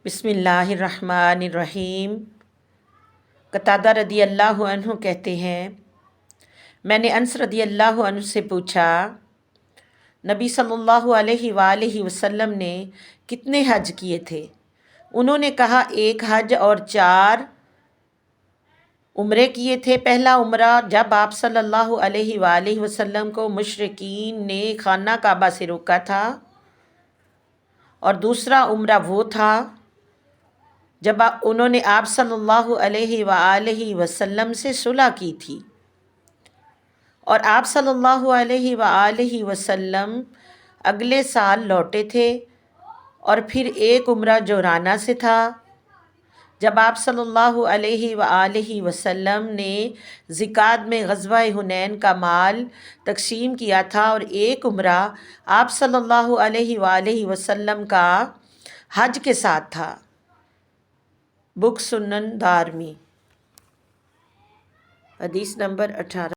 बिस्मिल्लाहिर्रहमानिर्रहीम। कतादा रदी अल्लाह अन्हु कहते हैं, मैंने अनस रदी अल्लाह अन्हु से पूछा, नबी सल्लल्लाहु अलैहि वसल्लम ने कितने हज किए थे? उन्होंने कहा, एक हज और 4 उम्रे किए थे। पहला उम्रा जब आप सल्लल्लाहु अलैहि वसल्लम को मुशरिकीन ने खाना काबा से रोका था, और दूसरा उम्रा वो था जब उन्होंने आप सल्लल्लाहु अलैहि वसल्लम से सुलह की थी, और आप सल्लल्लाहु अलैहि वसल्लम अगले साल लौटे थे। और फिर एक उम्रा जोराना से था जब आप सल्लल्लाहु अलैहि वसल्लम ने ज़िकात में ग़ज़वा हुनैन का माल तक़सीम किया था, और एक उम्रा आप सल्लल्लाहु अलैहि वसल्लम का हज के साथ था। बुक सुनन दारमी, हदीस नंबर 18।